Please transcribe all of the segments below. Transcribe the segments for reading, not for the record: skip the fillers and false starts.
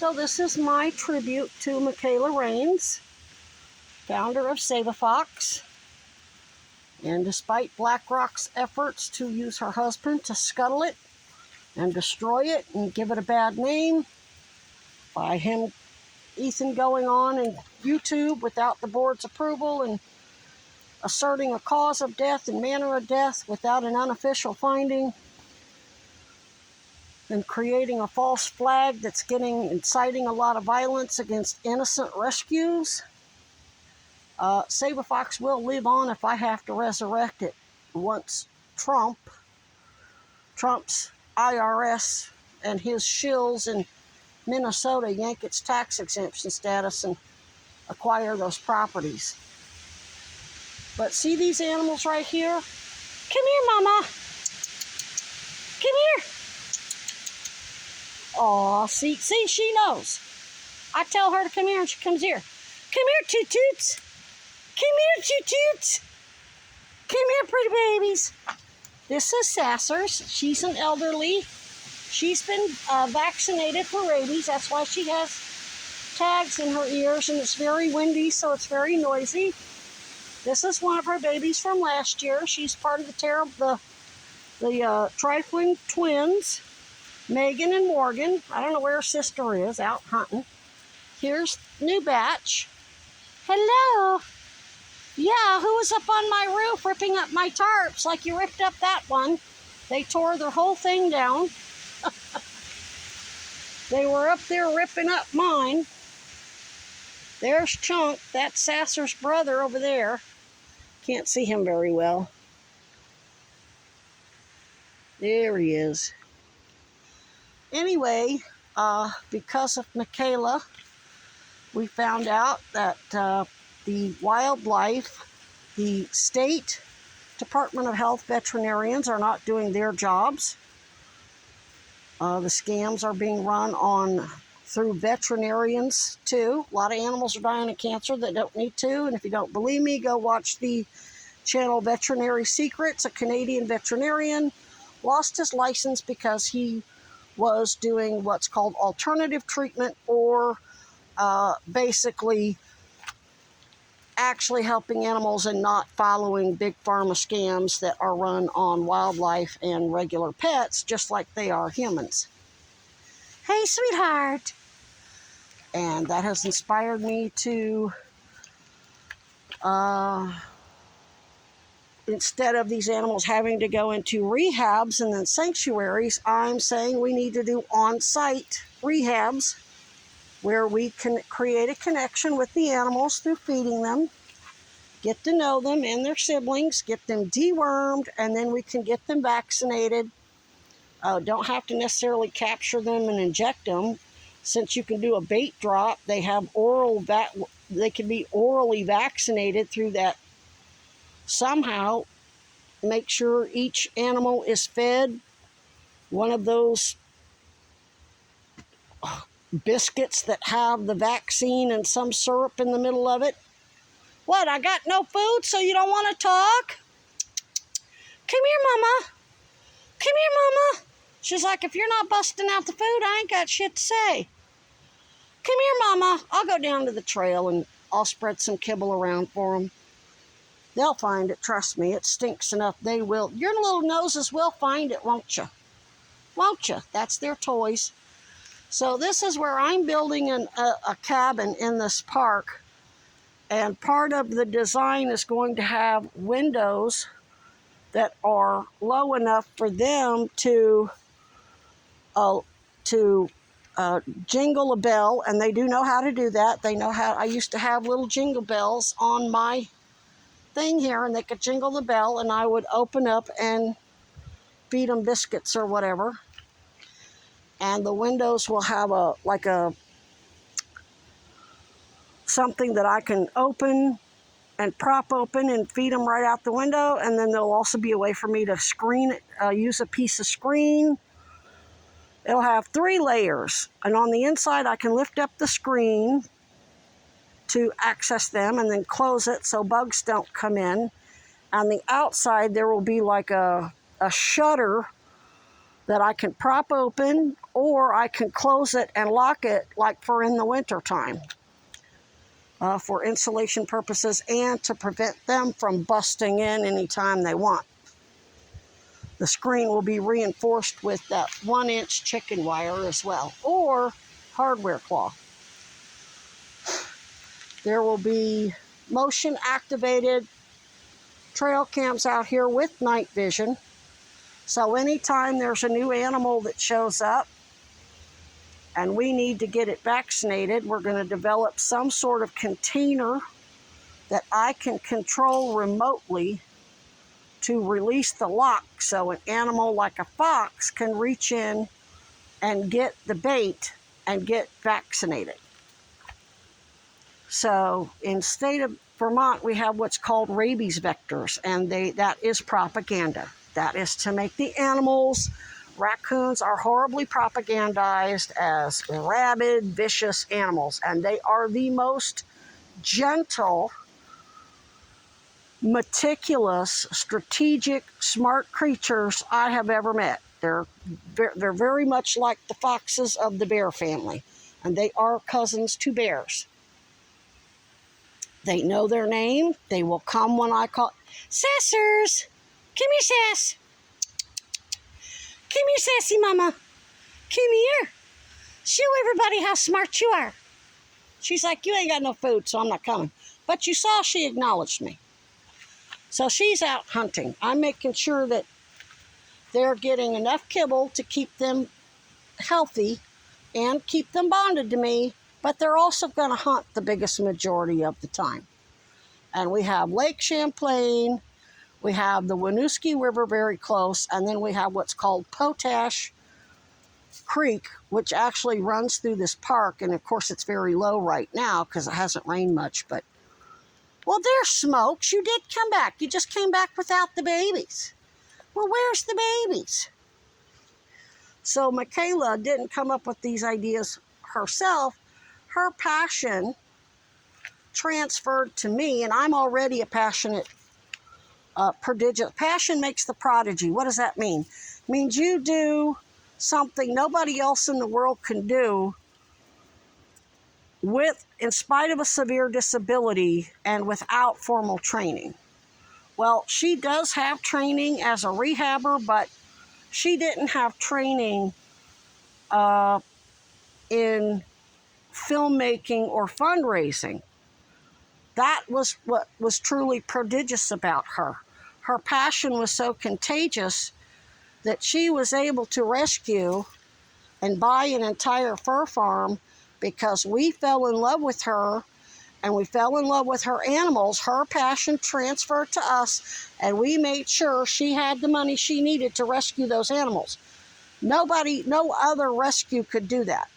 So this is my tribute to Michaela Rains, founder of SaveAFox. And despite BlackRock's efforts to use her husband to scuttle it and destroy it and give it a bad name, by Ethan going on in YouTube without the board's approval and asserting a cause of death and manner of death without an unofficial finding, and creating a false flag that's inciting a lot of violence against innocent rescues. SaveAFox will live on if I have to resurrect it once Trump's IRS and his shills in Minnesota yank its tax exemption status and acquire those properties. But see these animals right here? Come here, Mama. Come here. Aw, see, she knows. I tell her to come here and she comes here. Come here, Toot Toots. Come here, Toot Toots. Come here, pretty babies. This is Sassers. She's an elderly. She's been vaccinated for rabies. That's why she has tags in her ears, and it's very windy, so it's very noisy. This is one of her babies from last year. She's part of the trifling twins, Megan and Morgan. I don't know where her sister is, out hunting. Here's new batch. Hello. Yeah, who was up on my roof ripping up my tarps like you ripped up that one? They tore their whole thing down. They were up there ripping up mine. There's Chunk, that's Sasser's brother over there. Can't see him very well. There he is. Anyway, because of Michaela, we found out that the wildlife, the state Department of Health veterinarians are not doing their jobs. The scams are being run through veterinarians too. A lot of animals are dying of cancer that don't need to. And if you don't believe me, go watch the channel Veterinary Secrets. A Canadian veterinarian lost his license because he was doing what's called alternative treatment, or basically actually helping animals and not following big pharma scams that are run on wildlife and regular pets, just like they are humans. Hey, sweetheart. And that has inspired me to, instead of these animals having to go into rehabs and then sanctuaries, I'm saying we need to do on-site rehabs where we can create a connection with the animals through feeding them, get to know them and their siblings, get them dewormed, and then we can get them vaccinated. Don't have to necessarily capture them and inject them. Since you can do a bait drop, they have they can be orally vaccinated through that. Somehow, make sure each animal is fed one of those biscuits that have the vaccine and some syrup in the middle of it. What, I got no food, so you don't want to talk? Come here, Mama. Come here, Mama. She's like, if you're not busting out the food, I ain't got shit to say. Come here, Mama. I'll go down to the trail and I'll spread some kibble around for them. They'll find it, trust me. It stinks enough. They will. Your little noses will find it, won't you? Won't you? That's their toys. So this is where I'm building a cabin in this park. And part of the design is going to have windows that are low enough for them to jingle a bell, and they do know how to do that. They know how. I used to have little jingle bells on my thing here, and they could jingle the bell, and I would open up and feed them biscuits or whatever. And the windows will have something that I can open and prop open and feed them right out the window. And then there'll also be a way for me to use a piece of screen. It'll have 3 layers. And on the inside, I can lift up the screen to access them and then close it so bugs don't come in. On the outside, there will be like a shutter that I can prop open, or I can close it and lock it like for in the winter time. For insulation purposes and to prevent them from busting in anytime they want. The screen will be reinforced with that 1-inch chicken wire as well, or hardware cloth. There will be motion activated trail cams out here with night vision. So anytime there's a new animal that shows up and we need to get it vaccinated, we're going to develop some sort of container that I can control remotely to release the lock so an animal like a fox can reach in and get the bait and get vaccinated. So in state of Vermont, we have what's called rabies vectors, and that is propaganda. That is to make the animals, raccoons are horribly propagandized as rabid, vicious animals, and they are the most gentle, meticulous, strategic, smart creatures I have ever met. They're very much like the foxes of the bear family, and they are cousins to bears. They know their name. They will come when I call. Sassers! Come here, Sass. Come here, Sassy Mama. Come here. Show everybody how smart you are. She's like, you ain't got no food, so I'm not coming. But you saw she acknowledged me. So she's out hunting. I'm making sure that they're getting enough kibble to keep them healthy and keep them bonded to me, but they're also going to hunt the biggest majority of the time. And we have Lake Champlain, we have the Winooski River very close, and then we have what's called Potash Creek, which actually runs through this park, and of course it's very low right now because it hasn't rained much, but well, there's Smokes. You did come back. You just came back without the babies. Well, where's the babies? So Michaela didn't come up with these ideas herself. Her passion transferred to me, and I'm already a passionate, prodigious. Passion makes the prodigy. What does that mean? It means you do something nobody else in the world can do in spite of a severe disability and without formal training. Well, she does have training as a rehabber, but she didn't have training in filmmaking or fundraising. That was what was truly prodigious about her. Her passion was so contagious that she was able to rescue and buy an entire fur farm because we fell in love with her and we fell in love with her animals. Her passion transferred to us, and we made sure she had the money she needed to rescue those animals. No other rescue could do that.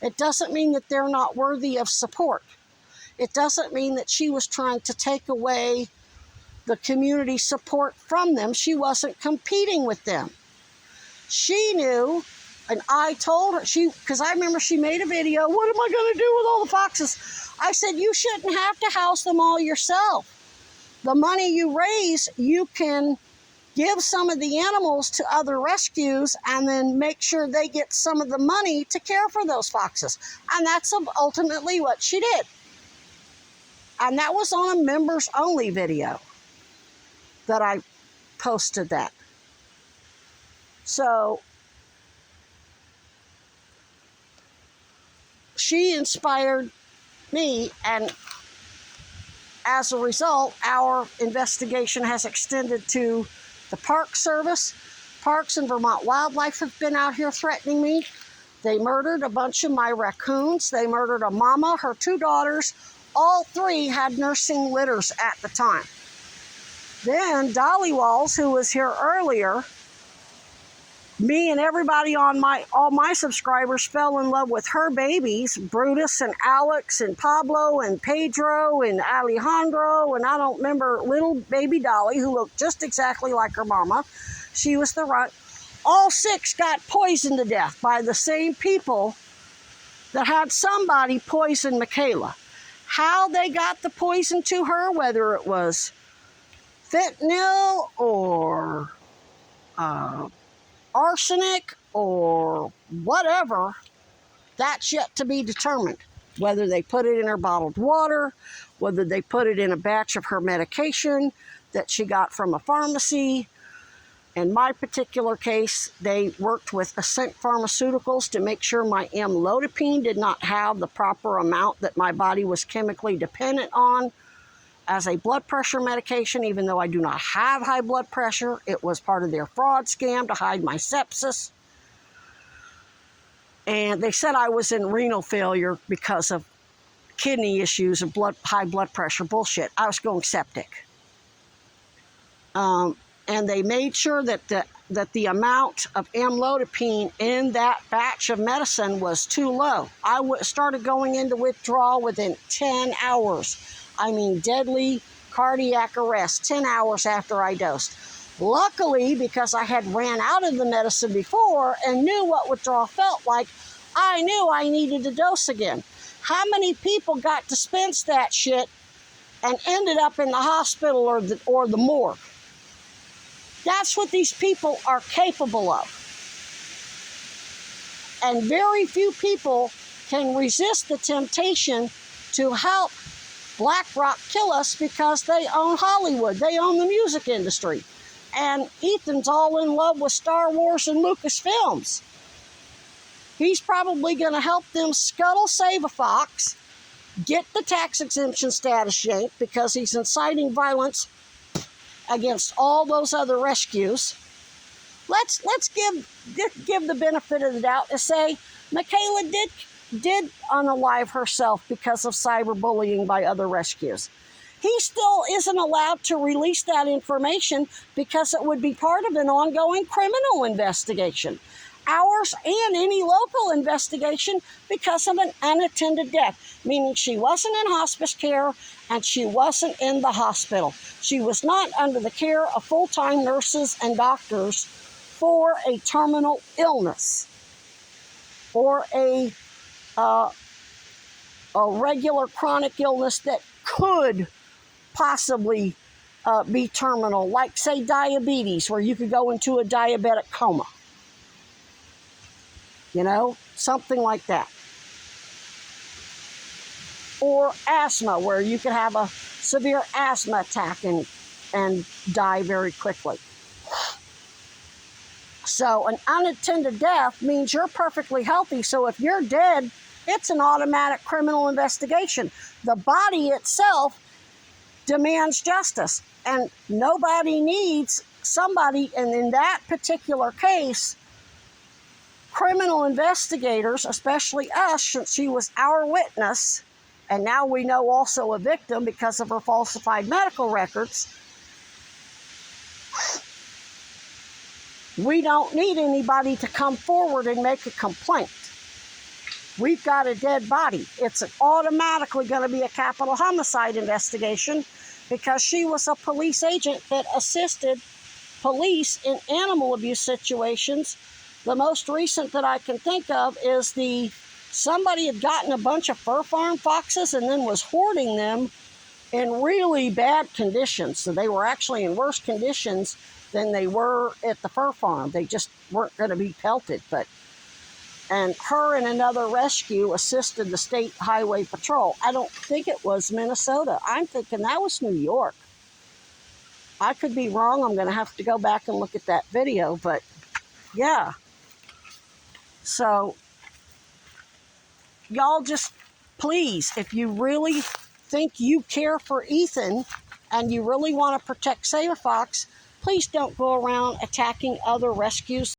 It doesn't mean that they're not worthy of support. It doesn't mean that she was trying to take away the community support from them. She wasn't competing with them. She knew, and I told her, because I remember she made a video, what am I going to do with all the foxes? I said, you shouldn't have to house them all yourself. The money you raise, you can give some of the animals to other rescues and then make sure they get some of the money to care for those foxes. And that's ultimately what she did. And that was on a members only video that I posted that. So she inspired me, and as a result, our investigation has extended to the Park Service. Parks and Vermont Wildlife have been out here threatening me. They murdered a bunch of my raccoons. They murdered a mama, her 2 daughters. All 3 had nursing litters at the time. Then Dolly Walls, who was here earlier, me and everybody on all my subscribers fell in love with her babies, Brutus and Alex and Pablo and Pedro and Alejandro, and I don't remember little baby Dolly, who looked just exactly like her mama. She was the right. All 6 got poisoned to death by the same people that had somebody poison Michaela. How they got the poison to her, whether it was fentanyl or arsenic or whatever, that's yet to be determined. Whether they put it in her bottled water, whether they put it in a batch of her medication that she got from a pharmacy. In my particular case, they worked with Ascent Pharmaceuticals to make sure my amlodipine did not have the proper amount that my body was chemically dependent on as a blood pressure medication, even though I do not have high blood pressure. It was part of their fraud scam to hide my sepsis. And they said I was in renal failure because of kidney issues and high blood pressure. Bullshit. I was going septic. And they made sure that the amount of amlodipine in that batch of medicine was too low. I started going into withdrawal within 10 hours. I mean, deadly cardiac arrest 10 hours after I dosed. Luckily, because I had ran out of the medicine before and knew what withdrawal felt like, I knew I needed to dose again. How many people got dispensed that shit and ended up in the hospital or the morgue? That's what these people are capable of. And very few people can resist the temptation to help BlackRock kill us because they own Hollywood. They own the music industry. And Ethan's all in love with Star Wars and Lucasfilms. He's probably going to help them scuttle SaveAFox, get the tax exemption status yanked because he's inciting violence against all those other rescues. Let's give the benefit of the doubt and say Michaela did unalive herself because of cyberbullying by other rescues. He still isn't allowed to release that information because it would be part of an ongoing criminal investigation. Ours and any local investigation because of an unattended death, meaning she wasn't in hospice care and she wasn't in the hospital. She was not under the care of full-time nurses and doctors for a terminal illness or a regular chronic illness that could possibly be terminal, like, say, diabetes, where you could go into a diabetic coma. You know, something like that. Or asthma, where you could have a severe asthma attack and die very quickly. So an unattended death means you're perfectly healthy. So if you're dead, it's an automatic criminal investigation. The body itself demands justice. And nobody needs somebody, and in that particular case, criminal investigators, especially us, since she was our witness, and now we know also a victim because of her falsified medical records, we don't need anybody to come forward and make a complaint. We've got a dead body. It's automatically going to be a capital homicide investigation because she was a police agent that assisted police in animal abuse situations. The most recent that I can think of is somebody had gotten a bunch of fur farm foxes and then was hoarding them in really bad conditions. So they were actually in worse conditions than they were at the fur farm. They just weren't going to be pelted. And her and another rescue assisted the state highway patrol. I don't think it was Minnesota. I'm thinking that was New York. I could be wrong. I'm going to have to go back and look at that video, but yeah. So, y'all just, please, if you really think you care for Ethan and you really want to protect SaveAFox, please don't go around attacking other rescues.